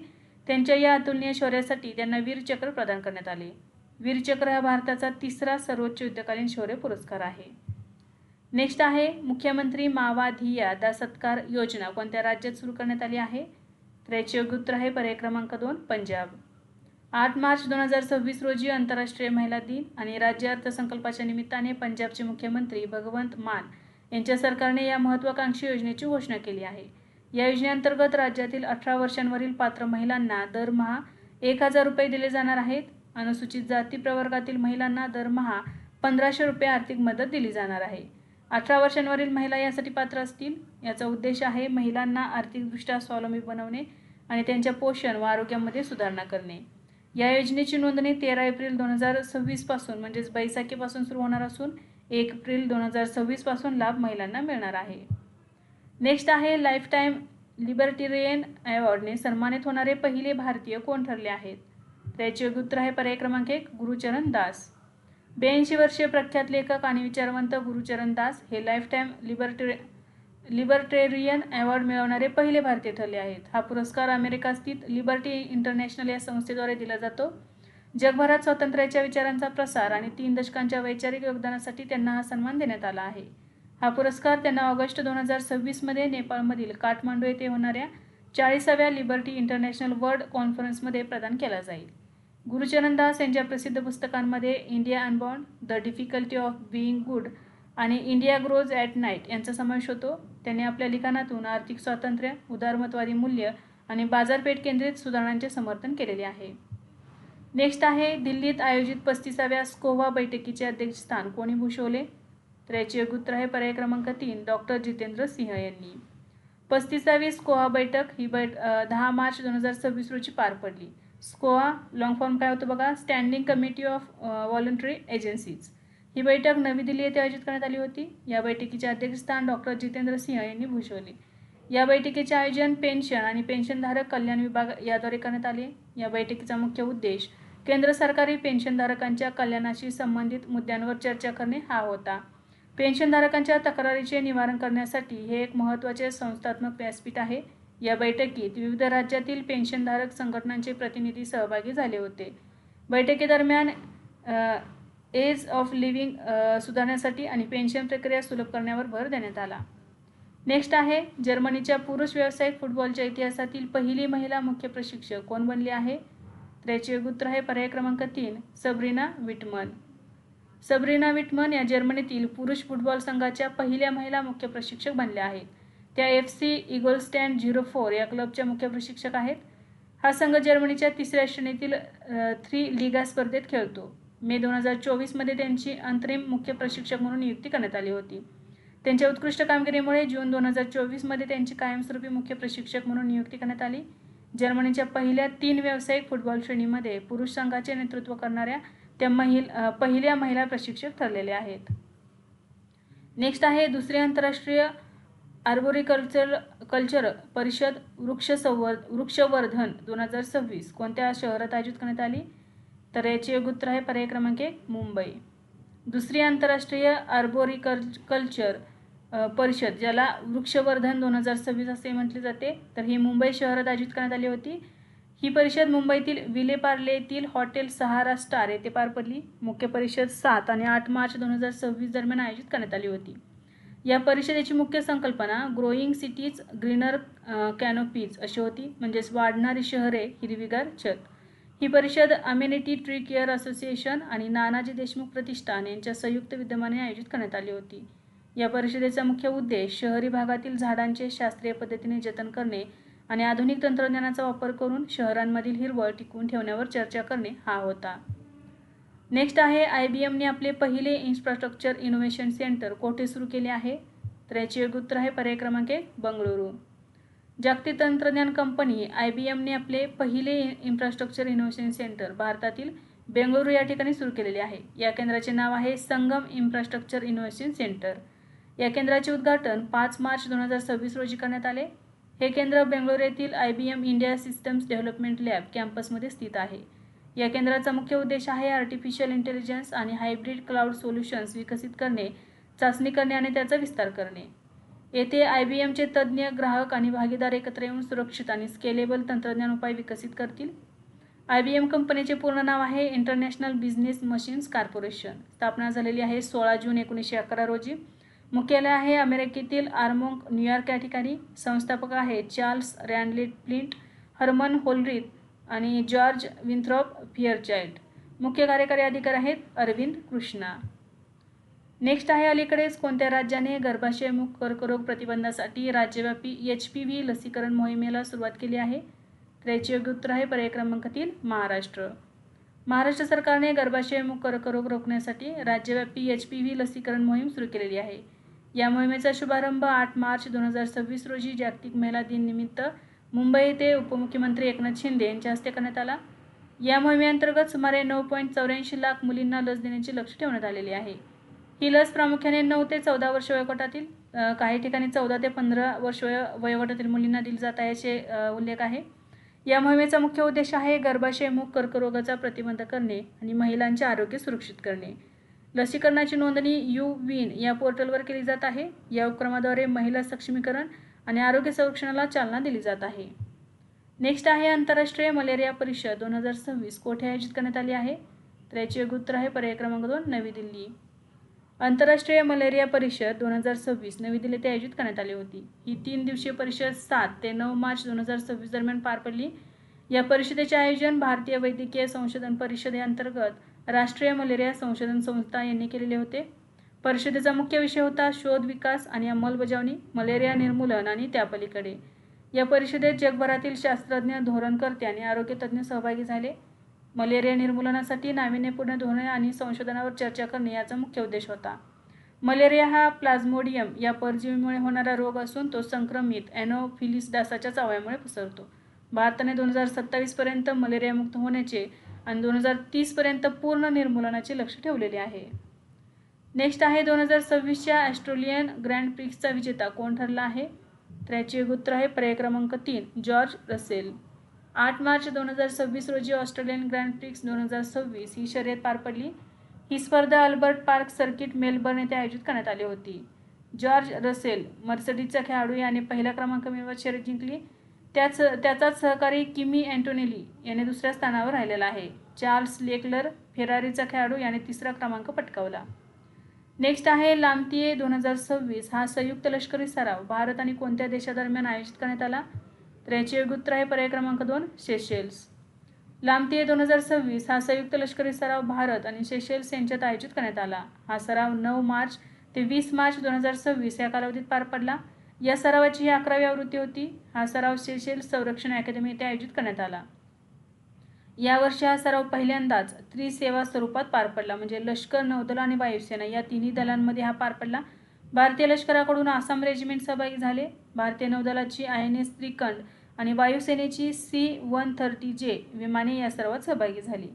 त्यांच्या या अतुलनीय शौर्यासाठी त्यांना वीरचक्र प्रदान करण्यात आले. वीरचक्र हा भारताचा तिसरा सर्वोच्च युद्धकालीन शौर्य पुरस्कार आहे. नेक्स्ट आहे मुख्यमंत्री मावाधिया दा सत्कार योजना कोणत्या राज्यात सुरू करण्यात आली आहे? तर याचे योग्य उत्तर आहे पर्याय क्रमांक 2 पंजाब. 8 मार्च 2026 रोजी आंतरराष्ट्रीय महिला दिन आणि राज्य अर्थसंकल्पाच्या निमित्ताने पंजाबचे मुख्यमंत्री भगवंत मान यांच्या सरकारने या महत्त्वाकांक्षी योजनेची घोषणा केली आहे. या योजनेअंतर्गत राज्यातील 18 वर्षांवरील पात्र महिलांना दरमहा 1000 रुपये दिले जाणार आहेत. अनुसूचित जाती प्रवर्गातील महिलांना दरमहा 1500 रुपये आर्थिक मदत दिली जाणार आहे. 18 वर्षांवरील महिला यासाठी पात्र असतील. याचा उद्देश आहे महिलांना आर्थिकदृष्ट्या स्वावलंबी बनवणे आणि त्यांच्या पोषण व आरोग्यामध्ये सुधारणा करणे. या योजनेची नोंदणी 13 एप्रिल 2026 पासून म्हणजेच बैसाखीपासून सुरू होणार असून 1 एप्रिल 2026 पासून लाभ महिलांना मिळणार आहे. नेक्स्ट आहे लाईफटाईम लिबर्टेरियन अवॉर्डने सन्मानित होणारे पहिले भारतीय कोण ठरले आहेत? त्याचे योग्य उत्तर आहे पर्याय क्रमांक 1 गुरुचरण दास. 82 वर्षीय प्रख्यात लेखक आणि विचारवंत गुरुचरण दास हे लाईफटाईम लिबर्टेरियन अवॉर्ड मिळवणारे पहिले भारतीय ठरले आहेत. हा पुरस्कार अमेरिका स्थित लिबर्टी इंटरनॅशनल या संस्थेद्वारे दिला जातो. जगभरात स्वातंत्र्याच्या विचारांचा प्रसार आणि 3 दशकांच्या वैचारिक योगदानासाठी त्यांना हा सन्मान देण्यात आला आहे. हा पुरस्कार त्यांना ऑगस्ट 2026 मध्ये नेपाळमधील काठमांडू येथे होणाऱ्या 40व्या लिबर्टी इंटरनॅशनल वर्ल्ड कॉन्फरन्समध्ये प्रदान केला जाईल. गुरुचरण दास यांच्या प्रसिद्ध पुस्तकांमध्ये India unbound, the difficulty of being good आणि इंडिया ग्रोज ॲट नाईट यांचा समावेश होतो. त्यांनी आपल्या लिखाणातून आर्थिक स्वातंत्र्य, उदारमतवादी मूल्य आणि बाजारपेठ केंद्रित सुधारणांचे समर्थन केलेले आहे. नेक्स्ट आहे दिल्लीत आयोजित 35व्या स्कोव्हा बैठकीचे अध्यक्षस्थान कोणी भूषवले? तर याचे योग्य उत्तर आहे पर्याय क्रमांक 3 डॉक्टर जितेंद्र सिंह यांनी. 35वी स्कोव्हा बैठक ही 10 मार्च 2026 रोजी पार पडली. स्कोव्हा लॉंग फॉर्म काय होतं बघा, standing committee of voluntary agencies. ही बैठक नवी दिल्ली येथे आयोजित करण्यात आली होती. या बैठकीचे अध्यक्षस्थान डॉक्टर जितेंद्र सिंह यांनी भूषवले. या बैठकीचे आयोजन पेन्शन आणि पेन्शनधारक कल्याण विभाग याद्वारे करण्यात आले. या बैठकीचा मुख्य उद्देश केंद्र सरकारी पेन्शनधारकांच्या कल्याणाशी संबंधित मुद्द्यांवर चर्चा करणे हा होता. पेन्शनधारकांच्या तक्रारीचे निवारण करण्यासाठी हे एक महत्त्वाचे संस्थात्मक व्यासपीठ आहे. या बैठकीत विविध राज्यातील पेन्शनधारक संघटनांचे प्रतिनिधी सहभागी झाले होते. बैठकीदरम्यान एज ऑफ लिव्हिंग सुधारण्यासाठी आणि पेन्शन प्रक्रिया सुलभ करण्यावर भर देण्यात आला. नेक्स्ट आहे जर्मनीच्या पुरुष व्यावसायिक फुटबॉलच्या इतिहासातील पहिली महिला मुख्य प्रशिक्षक कोण बनली आहे? तर याचे योग्य उत्तर आहे पर्याय क्रमांक 3 सबरीना विटमन. सबरीना विटमन या जर्मनीतील पुरुष फुटबॉल संघाच्या पहिल्या महिला मुख्य प्रशिक्षक बनल्या आहेत. त्या FC इगोलस्टॅड 04 या क्लबच्या मुख्य प्रशिक्षक आहेत. हा संघ जर्मनीच्या 3ऱ्या श्रेणीतील 3 लिगा स्पर्धेत खेळतो. मे 2024 मध्ये त्यांची अंतरिम मुख्य प्रशिक्षक म्हणून नियुक्ती करण्यात आली होती. त्यांच्या उत्कृष्ट कामगिरीमुळे जून 2024 मध्ये त्यांची कायमस्वरूपी मुख्य प्रशिक्षक म्हणून नियुक्ती करण्यात आली. जर्मनीच्या पहिल्या 3 व्यावसायिक फुटबॉल श्रेणीमध्ये पुरुष संघाचे नेतृत्व करणाऱ्या त्या पहिल्या महिला प्रशिक्षक ठरलेल्या आहेत. नेक्स्ट आहे दुसरी आंतरराष्ट्रीय आर्बोरिकल्चर परिषद वृक्षवर्धन 2026 कोणत्या शहरात आयोजित करण्यात आली? तर याचे योग्य उत्तर आहे पर्याय क्रमांक 1 मुंबई. दुसरी आंतरराष्ट्रीय आर्बोरिकल्चर परिषद ज्याला वृक्षवर्धन 2026 असे म्हटले जाते, तर ही मुंबई शहरात आयोजित करण्यात आली होती. ही परिषद मुंबईतील विलेपार्ले येथील हॉटेल सहारा स्टार येथे पार पडली. मुख्य परिषद 7 आणि 8 मार्च 2026 दरम्यान आयोजित करण्यात आली होती. या परिषदेची मुख्य संकल्पना ग्रोईंग सिटीज ग्रीनर कॅनोपीज अशी होती, म्हणजेच वाढणारी शहरे हिरवीगार छत. ही परिषद अमेनिटी ट्री केअर असोसिएशन आणि नानाजी देशमुख प्रतिष्ठान यांच्या संयुक्त विद्यमाने आयोजित करण्यात आली होती. या परिषदेचा मुख्य उद्देश शहरी भागातील झाडांचे शास्त्रीय पद्धतीने जतन करणे आणि आधुनिक तंत्रज्ञानाचा वापर करून शहरांमधील हिरवळ टिकवून ठेवण्यावर चर्चा करणे हा होता. नेक्स्ट आहे IBMने आपले पहिले इन्फ्रास्ट्रक्चर इनोव्हेशन सेंटर कोठे सुरू केले आहे? तर याचे योग्य उत्तर आहे पर्याय क्रमांक 1 बंगळुरू. जागतिक तंत्रज्ञान कंपनी IBMने आपले पहिले इन्फ्रास्ट्रक्चर इनोव्हेशन सेंटर भारतातील बेंगळुरू या ठिकाणी सुरू केलेले आहे. या केंद्राचे नाव आहे संगम इन्फ्रास्ट्रक्चर इनोव्हेशन सेंटर. या केंद्राचे उद्घाटन 5 मार्च 2026 रोजी करण्यात आले. हे केंद्र बेंगळुरू येथील IBM India systems development lab कॅम्पसमध्ये स्थित आहे. या केंद्राचा मुख्य उद्देश आहे आर्टिफिशियल इंटेलिजन्स आणि हायब्रिड क्लाउड सोल्युशन्स विकसित करणे, चाचणी करणे आणि त्याचा विस्तार करणे. येथे IBMचे तज्ज्ञ, ग्राहक आणि भागीदार एकत्र येऊन सुरक्षित आणि स्केलेबल तंत्रज्ञान उपाय विकसित करतील. IBM कंपनीचे पूर्ण नाव आहे इंटरनॅशनल बिझनेस मशीन्स कॉर्पोरेशन. स्थापना झालेली आहे 16 जून 1911 रोजी. मुख्यालय आहे अमेरिकेतील आर्मोंग, न्यूयॉर्क या ठिकाणी. संस्थापक आहे चार्ल्स रॅडले फ्लिंट, हर्मन होलरिथ आणि जॉर्ज विंथ्रॉप फेअरचाइल्ड. मुख्य कार्यकारी अधिकारी आहेत अरविंद कृष्णा. नेक्स्ट आहे अलीकडेच कोणत्या राज्याने गर्भाशयमुख कर्करोग प्रतिबंधासाठी राज्यव्यापी HPV लसीकरण मोहिमेला सुरुवात केली आहे? तर याचे योग्य उत्तर आहे पर्याय क्रमांक 3 महाराष्ट्र. महाराष्ट्र सरकारने गर्भाशयमुख कर्करोग रोखण्यासाठी राज्यव्यापी HPV लसीकरण मोहीम सुरू केलेली आहे. या मोहिमेचा शुभारंभ 8 मार्च 2026 रोजी जागतिक महिला दिन निमित्त मुंबई येथे उपमुख्यमंत्री एकनाथ शिंदे यांच्या हस्ते करण्यात आला. या मोहिमेअंतर्गत सुमारे 9.84 लाख मुलींना लस देण्याचे लक्ष्य ठेवण्यात आलेले आहे. ही लस प्रामुख्याने 9 ते 14 वर्ष वयोगटातील, काही ठिकाणी 14 ते 15 वर्ष वयोगटातील मुलींना दिली जात आहे असे उल्लेख आहे. या मोहिमेचा मुख्य उद्देश आहे गर्भाशयमुख कर्करोगाचा प्रतिबंध करणे आणि महिलांचे आरोग्य सुरक्षित करणे. लसीकरणाची नोंदणी UWIN या पोर्टलवर केली जात आहे. या उपक्रमाद्वारे महिला सक्षमीकरण आणि आरोग्य संरक्षणाला चालना दिली जात आहे. नेक्स्ट आहे आंतरराष्ट्रीय मलेरिया परिषद 2026 कोठे आयोजित करण्यात आली आहे? तर याचे योग्य उत्तर आहे पर्याय क्रमांक 2 नवी दिल्ली. आंतरराष्ट्रीय मलेरिया परिषद 2026 नवी दिल्ली येथे आयोजित करण्यात आली होती. ही 3 दिवसीय परिषद 7 ते 9 मार्च 2026 दरम्यान पार पडली. या परिषदेचे आयोजन भारतीय वैद्यकीय संशोधन परिषदेअंतर्गत राष्ट्रीय मलेरिया संशोधन संस्था यांनी केलेले होते. परिषदेचा मुख्य विषय होता शोध, विकास आणि अंमलबजावणी, मलेरिया निर्मूलन आणि त्यापलीकडे. या परिषदेत जगभरातील शास्त्रज्ञ, धोरणकर्ते आणि आरोग्य तज्ज्ञ सहभागी झाले. मलेरिया निर्मूलनासाठी नाविन्यपूर्ण धोरणे आणि संशोधनावर चर्चा करणे याचा मुख्य उद्देश होता. मलेरिया हा प्लाझ्मोडियम या परजीवीमुळे होणारा रोग असून तो संक्रमित ॲनोफिलिस डासाच्या चावल्यामुळे पसरतो. भारताने 2027 पर्यंत मलेरियामुक्त होण्याचे आणि 2030 पर्यंत पूर्ण निर्मूलनाचे लक्ष्य ठेवलेले आहे. नेक्स्ट आहे 2026च्या ऑस्ट्रेलियन ग्रँड प्रिक्सचा विजेता कोण ठरला आहे? तर याचे उत्तर आहे पर्याय क्रमांक 3 जॉर्ज रसेल. 8 मार्च 2026 रोजी ऑस्ट्रेलियन ग्रँड प्रिक्स 2026 ही शर्यत पार पडली. ही स्पर्धा अल्बर्ट पार्क सर्किट मेलबर्न येथे आयोजित करण्यात आली होती. जॉर्ज रसेल मर्सिडीजचा खेळाडू याने पहिला क्रमांक मिळवत शर्यत जिंकली. त्याचाच सहकारी किमी अँटोनेली याने दुसऱ्या स्थानावर राहिलेला आहे. चार्ल्स लेक्लर फेरारीचा खेळाडू याने तिसरा क्रमांक पटकावला. नेक्स्ट आहे लामतिये 2026 हा संयुक्त लष्करी सराव भारत आणि कोणत्या देशादरम्यान आयोजित करण्यात आला? तर याचे योग्य उत्तर आहे पर्याय क्रमांक 2 सेशेल्स. लामतिये 2026 हा संयुक्त लष्करी सराव भारत आणि सेशेल्स यांच्यात आयोजित करण्यात आला. हा सराव 9 मार्च ते 20 मार्च 2026 या कालावधीत पार पडला. या सरावाची ही 11वी आवृत्ती होती. हा सराव सेशेल्स संरक्षण अकादमी येथे आयोजित करण्यात आला. यावर्षी हा सराव पहिल्यांदाच त्रिसेवा स्वरूपात पार पडला, म्हणजे लष्कर, नौदल आणि वायुसेना या तिन्ही दलांमध्ये हा पार पडला. भारतीय लष्कराकडून आसाम रेजिमेंट सहभागी झाले. भारतीय नौदलाची INS त्रिकंड आणि वायुसेनेची C-130J विमाने या सरावात सहभागी झाली.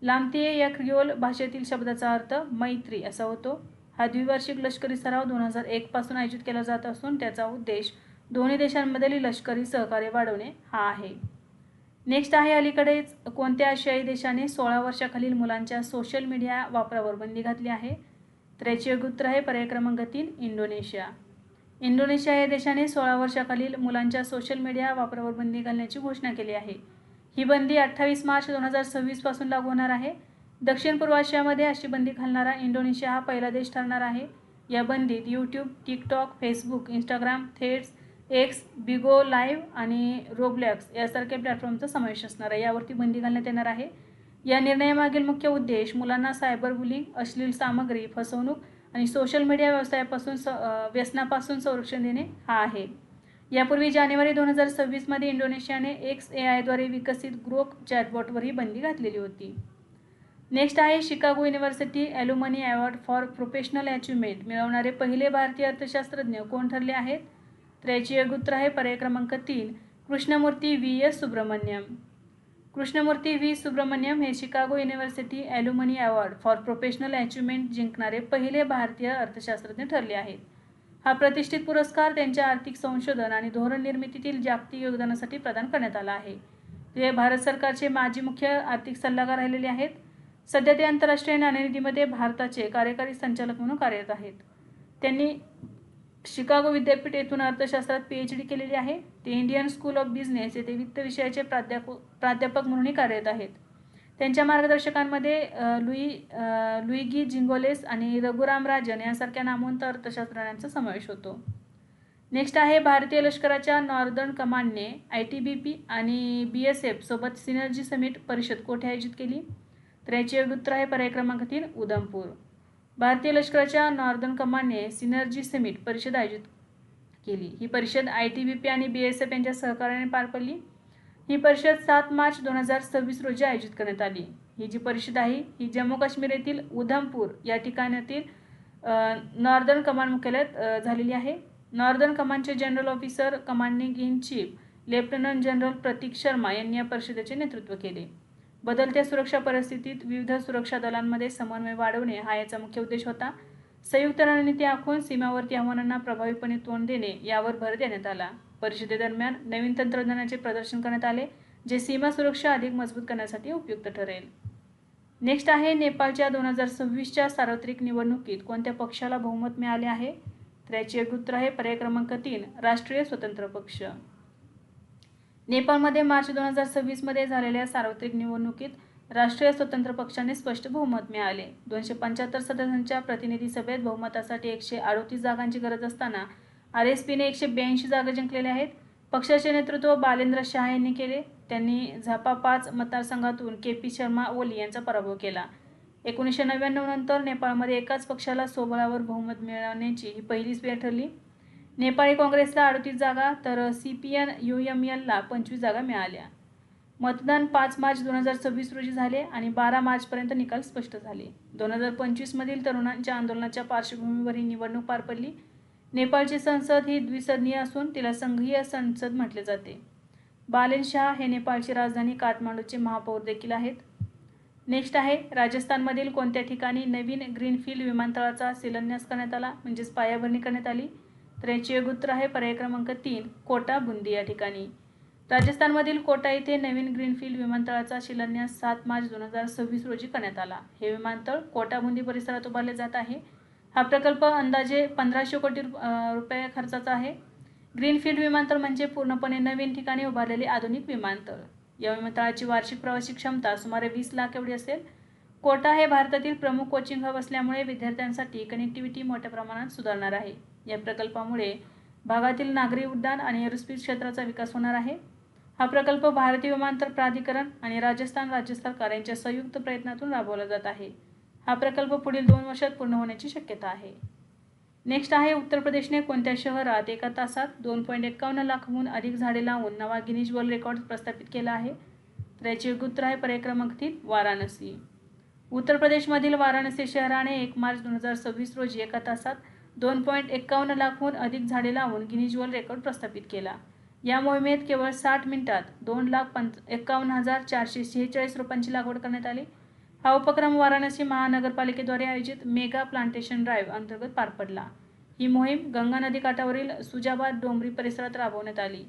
लामतिये या क्रिओल भाषेतील शब्दाचा अर्थ मैत्री असा होतो. हा द्विवार्षिक लष्करी सराव 2001 पासून आयोजित केला जात असून त्याचा उद्देश दोन्ही देशांमधील लष्करी सहकार्य वाढवणे हा आहे. नेक्स्ट आहे अलीकडेच कोणत्या आशियाई देशाने 16 वर्षाखालील मुलांच्या सोशल मीडिया वापरावर बंदी घातली आहे? तर याचे योग्य उत्तर आहे पर्याय क्रमांक 3 इंडोनेशिया. इंडोनेशिया या देशाने 16 वर्षाखालील मुलांच्या सोशल मीडिया वापरावर बंदी घालण्याची घोषणा केली आहे. ही बंदी 28 मार्च 2026 पासून लागू होणार आहे. दक्षिण पूर्व आशियामध्ये अशी बंदी घालणारा इंडोनेशिया हा पहिला देश ठरणार आहे. या बंदीत YouTube, TikTok, Facebook, Instagram, Threads, X, Bigo Live आणि रोब्लॉक्स यासारख्या प्लॅटफॉर्मचा समावेश असणार आहे. यावरती बंदी घालण्यात येणार आहे. या निर्णयामागील मुख्य उद्देश मुलांना सायबर बुलिंग, अश्लील सामग्री, फसवणूक आणि सोशल मीडिया व्यसनापासून संरक्षण देणे हा आहे. यापूर्वी जानेवारी 2026 मध्ये इंडोनेशियाने XAI द्वारे विकसित ग्रोक चॅटबॉटवर ही बंदी घातलेली होती. नेक्स्ट आहे Chicago University alumni award for professional achievement मिळवणारे पहिले भारतीय अर्थशास्त्रज्ञ कोण ठरले आहेत? तर याचे योग्य उत्तर आहे पर्याय क्रमांक 3 कृष्णमूर्ती V.S. सुब्रमण्यम. कृष्णमूर्ती V. सुब्रमण्यम हे Chicago University alumni award for professional achievement जिंकणारे पहिले भारतीय अर्थशास्त्रज्ञ ठरले आहेत. हा प्रतिष्ठित पुरस्कार त्यांच्या आर्थिक संशोधन आणि धोरण निर्मितीतील जागतिक योगदानासाठी प्रदान करण्यात आला आहे. ते भारत सरकारचे माजी मुख्य आर्थिक सल्लागार राहिलेले आहेत. सध्या ते आंतरराष्ट्रीय नाणेनिधीमध्ये भारताचे कार्यकारी संचालक म्हणून कार्यरत आहेत. त्यांनी शिकागो विद्यापीठ येथून अर्थशास्त्रात PhD केलेली आहे. ते इंडियन स्कूल ऑफ बिझनेस येथे वित्त विषयाचे प्राध्यापक म्हणूनही कार्यरत आहेत. त्यांच्या मार्गदर्शकांमध्ये लुईगी जिंगोलेस आणि रघुराम राजन यांसारख्या नामवंत अर्थशास्त्रज्ञांचा समावेश होतो. नेक्स्ट आहे भारतीय लष्कराच्या नॉर्दर्न कमांडने ITBP आणि BSF सोबत सिनर्जी समिट परिषद कोठे आयोजित केली? तर याचे योग्य उत्तर आहे पर्याय क्रमांक 3 उधमपूर. भारतीय लष्कराच्या नॉर्दर्न कमांडने सिनर्जी समिट परिषद आयोजित केली. ही परिषद ITBP आणि BSF यांच्या सहकार्याने पार पडली. ही परिषद 7 मार्च 2026 रोजी आयोजित करण्यात आली. ही जी परिषद आहे ही जम्मू काश्मीर येथील उधमपूर या ठिकाणातील नॉर्दर्न कमांड मुख्यालयात झालेली आहे. नॉर्दर्न कमांडचे general officer commanding in chief lieutenant general Prateek Sharma यांनी या परिषदेचे नेतृत्व केले. बदलत्या सुरक्षा परिस्थितीत विविध सुरक्षा दलांमध्ये समन्वय वाढवणे हा याचा मुख्य उद्देश होता. संयुक्त रणनीती आखून सीमावर्ती आव्हानांना प्रभावीपणे तोंड देणे यावर भर देण्यात आला. परिषदेदरम्यान नवीन तंत्रज्ञानाचे प्रदर्शन करण्यात आले जे सीमा सुरक्षा अधिक मजबूत करण्यासाठी उपयुक्त ठरेल. नेक्स्ट आहे नेपाळच्या 2026च्या सार्वत्रिक निवडणुकीत कोणत्या पक्षाला बहुमत मिळाले आहे? तर याचे योग्य उत्तर आहे पर्याय क्रमांक 3 राष्ट्रीय स्वतंत्र पक्ष. नेपाळमध्ये मार्च 2026 मध्ये झालेल्या सार्वत्रिक निवडणुकीत राष्ट्रीय स्वतंत्र पक्षाने स्पष्ट बहुमत मिळाले. 275 सदस्यांच्या प्रतिनिधी सभेत बहुमतासाठी 138 जागांची गरज असताना RSPने 182 जागा जिंकलेल्या आहेत. पक्षाचे नेतृत्व बालेंद्र शाह यांनी केले. त्यांनी झापा 5 मतदारसंघातून KP शर्मा ओली यांचा पराभव केला. 1999 नंतर नेपाळमध्ये एकाच पक्षाला 16 वर बहुमत मिळवण्याची ही पहिलीच वेळ ठरली. नेपाळी काँग्रेसला 38 जागा तर CPN-UMLला 25 जागा मिळाल्या. मतदान 5 मार्च 2026 रोजी झाले आणि 12 मार्चपर्यंत निकाल स्पष्ट झाले. 2025 मधील तरुणांच्या आंदोलनाच्या पार्श्वभूमीवर ही निवडणूक पार पडली. नेपाळची संसद ही द्विसदनीय असून तिला संघीय संसद म्हटले जाते. बालेन शाह हे नेपाळची राजधानी काठमांडूचे महापौर देखील आहेत. नेक्स्ट आहे राजस्थानमधील कोणत्या ठिकाणी नवीन ग्रीनफील्ड विमानतळाचा शिलान्यास करण्यात आला म्हणजेच पायाभरणी करण्यात आली? तर याचे योग्य उत्तर आहे पर्याय क्रमांक 3 कोटा बुंदी या ठिकाणी. राजस्थानमधील कोटा येथे नवीन ग्रीनफील्ड विमानतळाचा शिलान्यास 7 मार्च 2026 रोजी करण्यात आला. हे विमानतळ कोटा बुंदी परिसरात उभारले जात आहे. हा प्रकल्प अंदाजे 1500 कोटी रुपये खर्चाचा आहे. ग्रीनफील्ड विमानतळ म्हणजे पूर्णपणे नवीन ठिकाणी उभारलेले आधुनिक विमानतळ. या विमानतळाची वार्षिक प्रवासी क्षमता सुमारे 20 लाख एवढी असेल. कोटा हे भारतातील प्रमुख कोचिंग हब असल्यामुळे विद्यार्थ्यांसाठी कनेक्टिव्हिटी मोठ्या प्रमाणात सुधारणार आहे. या प्रकल्पामुळे भागातील नागरी उड्डाण आणि एरोस्पेस क्षेत्राचा विकास होणार आहे. हा प्रकल्प भारतीय विमानतळ प्राधिकरण आणि राजस्थान राज्य सरकार यांच्या संयुक्त प्रयत्नातून राबवला जात आहे. हा प्रकल्प पुढील 2 वर्षात पूर्ण होण्याची शक्यता आहे. नेक्स्ट आहे उत्तर प्रदेशने कोणत्या शहरात एका तासात 2.51 लाखाहून अधिक झाडे लावून नवा गिनीज वर्ल्ड रेकॉर्ड प्रस्थापित केला आहे? तर याचे योग्य उत्तर आहे पर्याय क्रमांक 3 वाराणसी. उत्तर प्रदेशमधील वाराणसी शहराने 1 मार्च 2026 रोजी एका तासात 2.51 लाखाहून अधिक झाडे लावून गिनीज वर्ल्ड रेकॉर्ड प्रस्थापित केला. या मोहिमेत केवळ 60 मिनिटात 2,51,446 रोपांची लागवड करण्यात आली. हा उपक्रम वाराणसी महानगरपालिकेद्वारे आयोजित मेगा प्लांटेशन ड्राईव्ह अंतर्गत पार पडला. ही मोहीम गंगा नदी काठावरील सुजाबाद डोंगरी परिसरात राबवण्यात आली.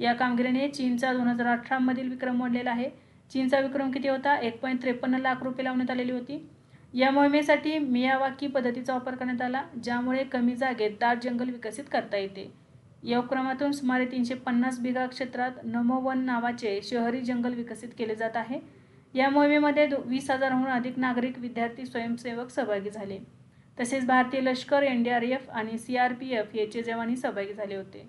या कामगिरीने चीनचा 2018 मधील विक्रम मोडलेला आहे. चीनचा विक्रम किती होता? 1.53 लाख रोपे लावण्यात आलेली होती. या मोहिमेसाठी मियावाकी पद्धतीचा वापर करण्यात आला, ज्यामुळे कमी जागेत दाट जंगल विकसित करता येते. या उपक्रमातून सुमारे 350 बिघा क्षेत्रात नमो वन नावाचे शहरी जंगल विकसित केले जात आहे. या मोहिमेमध्ये 20,000हून अधिक नागरिक, विद्यार्थी, स्वयंसेवक सहभागी झाले. तसेच भारतीय लष्कर, NDRF आणि CRPF याचे जवानही सहभागी झाले होते.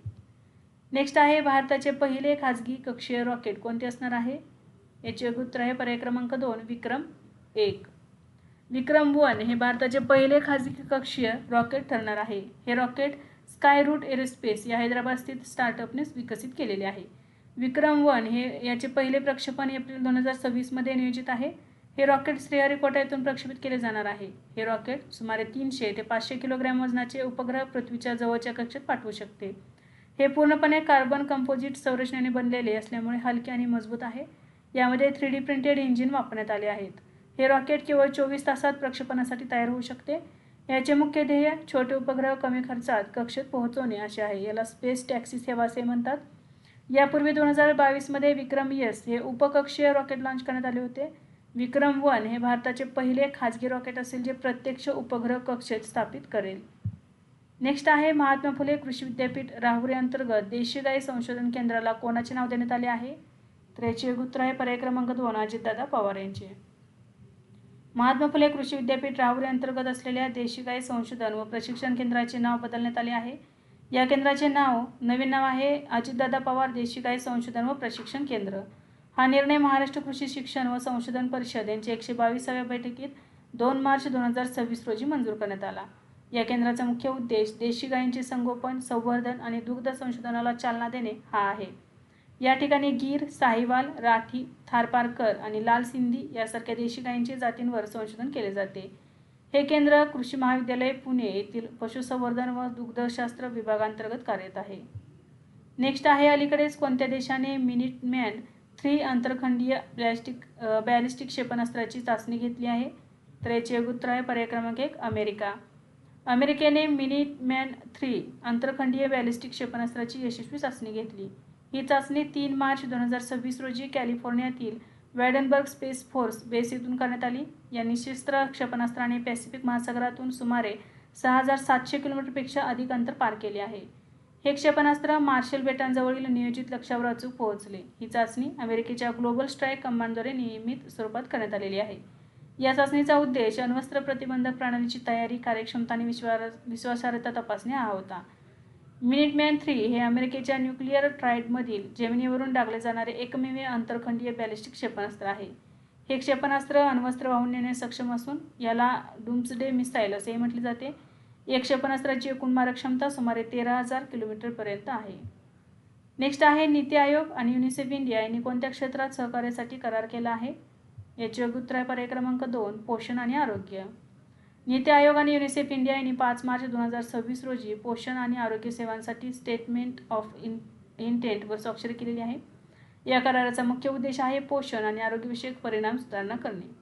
नेक्स्ट आहे भारताचे पहिले खाजगी कक्षीय रॉकेट कोणते असणार आहे? याचे योग्य उत्तर आहे पर्याय क्रमांक 2 विक्रम-1. विक्रम-1 हे भारताचे पहिले खाजगी कक्षीय रॉकेट ठरणार आहे. हे रॉकेट स्कायरूट एरोस्पेस या हैदराबाद स्थित स्टार्टअपने विकसित केलेले आहे. विक्रम-1 हे याचे पहिले प्रक्षेपण एप्रिल 2026 मध्ये नियोजित आहे. हे रॉकेट श्रीहरिकोटा येथून प्रक्षेपित केले जाणार आहे. हे रॉकेट सुमारे 300 ते 500 किलोग्रॅम वजनाचे उपग्रह पृथ्वीच्या जवळच्या कक्षेत पाठवू शकते. हे पूर्णपणे कार्बन कंपोजिट संरचनेने बनलेले असल्यामुळे हलके आणि मजबूत आहे. यामध्ये 3D प्रिंटेड इंजिन वापरण्यात आले आहेत. हे रॉकेट केवळ 24 तासात प्रक्षेपणासाठी तयार होऊ शकते. याचे मुख्य ध्येय छोटे उपग्रह कमी खर्चात कक्षेत पोहोचवणे असे आहे. याला स्पेस टॅक्सी सेवा असे म्हणतात. यापूर्वी 2022 मध्ये विक्रम-S हे उपकक्षीय रॉकेट लॉन्च करण्यात आले होते. विक्रम-1 हे भारताचे पहिले खाजगी रॉकेट असेल जे प्रत्यक्ष उपग्रह कक्षेत स्थापित करेल. नेक्स्ट आहे महात्मा फुले कृषी विद्यापीठ राहुरी अंतर्गत देशी गाई संशोधन केंद्राला कोणाचे नाव देण्यात आले आहे? तर याचे उत्तर आहे पर्याय क्रमांक 2 अजितदादा पवार यांचे. महात्मा फुले कृषी विद्यापीठ राहुरी अंतर्गत असलेल्या देशी गाई संशोधन व प्रशिक्षण केंद्राचे नाव बदलण्यात आले आहे. या केंद्राचे नवीन नाव आहे अजितदादा पवार देशी गाई संशोधन व प्रशिक्षण केंद्र. हा निर्णय महाराष्ट्र कृषी शिक्षण व संशोधन परिषद यांच्या 122व्या बैठकीत 2 मार्च 2026 रोजी मंजूर करण्यात आला. या केंद्राचा मुख्य उद्देश देशी गायींचे संगोपन, संवर्धन आणि दुग्ध संशोधनाला चालना देणे हा आहे. या ठिकाणी गीर, साहिवाल, राठी, थारपारकर आणि लाल सिंधी यासारख्या देशी गायींच्या जातींवर संशोधन केले जाते. हे केंद्र कृषी महाविद्यालय पुणे येथील पशुसंवर्धन व दुग्धशास्त्र विभागांतर्गत कार्यरत आहे. नेक्स्ट आहे अलीकडेच कोणत्या देशाने मिनिटमॅन 3 आंतरखंडीय बॅलिस्टिक क्षेपणास्त्राची चाचणी घेतली आहे? तर याचे उत्तर आहे पर्याय क्रमांक 1 अमेरिका. अमेरिकेने मिनिटमॅन 3 आंतरखंडीय बॅलिस्टिक क्षेपणास्त्राची यशस्वी चाचणी घेतली. ही चाचणी 3 मार्च 2026 रोजी कॅलिफोर्नियातील वॅडनबर्ग स्पेस फोर्स बेस येथून करण्यात आली. या निशस्त्र क्षेपणास्त्राने पॅसिफिक महासागरातून सुमारे 6700 किलोमीटरपेक्षा अधिक अंतर पार केले आहे. हे क्षेपणास्त्र मार्शल बेटांजवळील नियोजित लक्ष्यावर अचूक पोहोचले. ही चाचणी अमेरिकेच्या ग्लोबल स्ट्राईक कमांडद्वारे नियमित स्वरूपात करण्यात आलेली आहे. या चाचणीचा उद्देश अण्वस्त्र प्रतिबंधक प्रणालीची तयारी, कार्यक्षमता आणि विश्वासार्हता तपासणे हा होता. मिनिटमॅन 3 हे अमेरिकेच्या न्यूक्लिअर ट्रायडमधील जेमिनीवरून डागले जाणारे एकमेव आंतरखंडीय बॅलिस्टिक क्षेपणास्त्र आहे. हे क्षेपणास्त्र अण्वस्त्र वाहून नेण्यास सक्षम असून याला डूम्सडे मिसाईल असेही म्हटले जाते. या क्षेपणास्त्राची एकूण मारक क्षमता सुमारे 13,000 किलोमीटरपर्यंत आहे. नेक्स्ट आहे नीती आयोग आणि युनिसेफ इंडिया यांनी कोणत्या क्षेत्रात सहकार्यासाठी करार केला आहे? याचे उत्तर आहे पर्याय क्रमांक 2 पोषण आणि आरोग्य. नीती आयोग आणि युनिसेफ इंडिया यांनी 5 मार्च 2026 रोजी पोषण आणि आरोग्य सेवांसाठी स्टेटमेंट ऑफ इंटेंटवर स्वाक्षरी केलेली आहे. या कराराचा मुख्य उद्देश आहे पोषण आणि आरोग्यविषयक परिणाम सुधारणा करणे.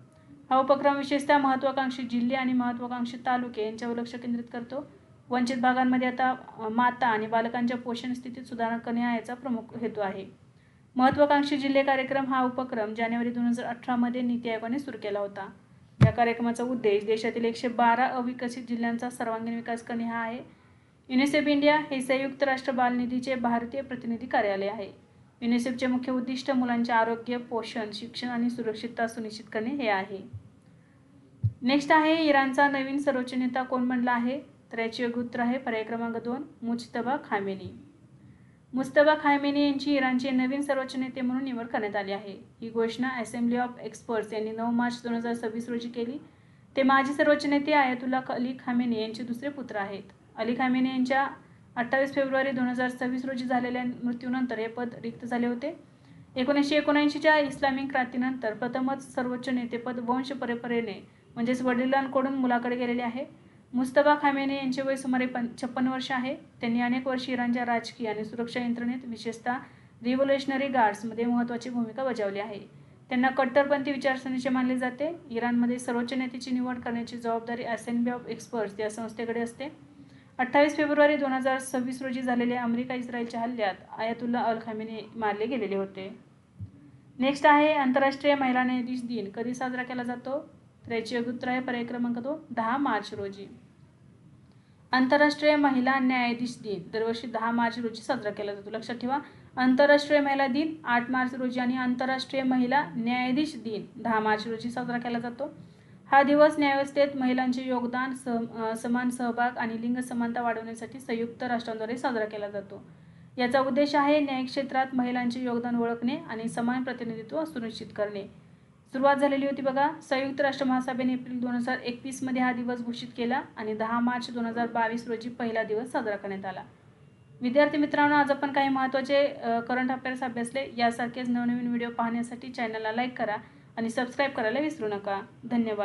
हा उपक्रम विशेषतः महत्त्वाकांक्षी जिल्हे आणि महत्त्वाकांक्षी तालुके यांच्यावर लक्ष केंद्रित करतो. वंचित भागांमध्ये आता माता आणि बालकांच्या पोषण स्थितीत सुधारणा करणे हा याचा प्रमुख हेतू आहे. महत्त्वाकांक्षी जिल्हे कार्यक्रम हा उपक्रम जानेवारी 2018 मध्ये नीती आयोगाने सुरू केला होता. या कार्यक्रमाचा उद्देश देशातील 112 अविकसित जिल्ह्यांचा सर्वांगीण विकास करणे हा आहे. युनिसेफ इंडिया हे संयुक्त राष्ट्र बाल निधीचे भारतीय प्रतिनिधी कार्यालय आहे. युनिसेफचे मुख्य उद्दिष्ट मुलांचे आरोग्य, पोषण, शिक्षण आणि सुरक्षितता सुनिश्चित करणे हे आहे. नेक्स्ट आहे इराणचा नवीन सर्वोच्च नेता कोण बनला आहे? तर याचे उत्तर आहे पर्याय क्रमांक 2 मुज्तबा खामेनी. मुज्तबा खामेनी यांची इराणचे नवीन सर्वोच्च नेते म्हणून निवड करण्यात आली आहे. ही घोषणा असेंब्ली ऑफ एक्सपर्ट्स यांनी 9 मार्च 2026 रोजी केली. ते माजी सर्वोच्च नेते आयतुल्ला अली खामेनी यांचे दुसरे पुत्र आहेत. अली खामेनी यांच्या 28 फेब्रुवारी 2026 रोजी झालेल्या मृत्यूनंतर हे पद रिक्त झाले होते. 1979च्या इस्लामिक क्रांतीनंतर प्रथमच सर्वोच्च नेतेपद वंश परंपरेने म्हणजेच वडिलांकडून मुलाकडे गेलेले आहे. मुज्तबा खामेनी यांचे वय सुमारे 56 वर्ष आहे. त्यांनी अनेक वर्षे इराणच्या राजकीय आणि सुरक्षा यंत्रणेत विशेषतः रिव्होल्युशनरी गार्ड्समध्ये महत्त्वाची भूमिका बजावली आहे. त्यांना कट्टरपंथी विचारसरणीचे मानले जाते. इराणमध्ये सर्वोच्च नेत्याची निवड करण्याची जबाबदारी असेंब्ली ऑफ एक्सपर्ट्स या संस्थेकडे असते. 28 फेब्रुवारी 2026 रोजी झालेल्या अमेरिका-इस्रायलच्या हल्ल्यात आयतुल्ला अल खामेनी मारले गेलेले होते. नेक्स्ट आहे आंतरराष्ट्रीय महिला न्यायाधीश दिन कधी साजरा केला जातो? तर याचे उत्तर आहे पर्याय क्रमांक 2 10 मार्च रोजी. आंतरराष्ट्रीय महिला न्यायाधीश दिन दरवर्षी 10 मार्च रोजी साजरा केला जातो. लक्षात ठेवा, आंतरराष्ट्रीय महिला दिन 8 मार्च रोजी आणि आंतरराष्ट्रीय महिला न्यायाधीश दिन 10 मार्च रोजी साजरा केला जातो. हा दिवस न्यायव्यवस्थेत महिलांचे योगदान, समान सहभाग आणि लिंग समानता वाढवण्यासाठी संयुक्त राष्ट्रांद्वारे साजरा केला जातो. याचा उद्देश आहे न्यायिक क्षेत्रात महिलांचे योगदान ओळखणे आणि समान प्रतिनिधित्व सुनिश्चित करणे. सुरुवात झालेली होती बघा. संयुक्त राष्ट्र महासभेने एप्रिल 2021 मध्ये हा दिवस घोषित केला आणि 10 मार्च 2022 रोजी पहिला दिवस साजरा करण्यात आला. विद्यार्थी मित्रांनो, आज आपण काही महत्त्वाचे करंट अफेअर्स अभ्यासले. यासारखेच नवनवीन व्हिडिओ पाहण्यासाठी चॅनलला लाईक करा आणि सबस्क्राईब करायला विसरू नका. धन्यवाद.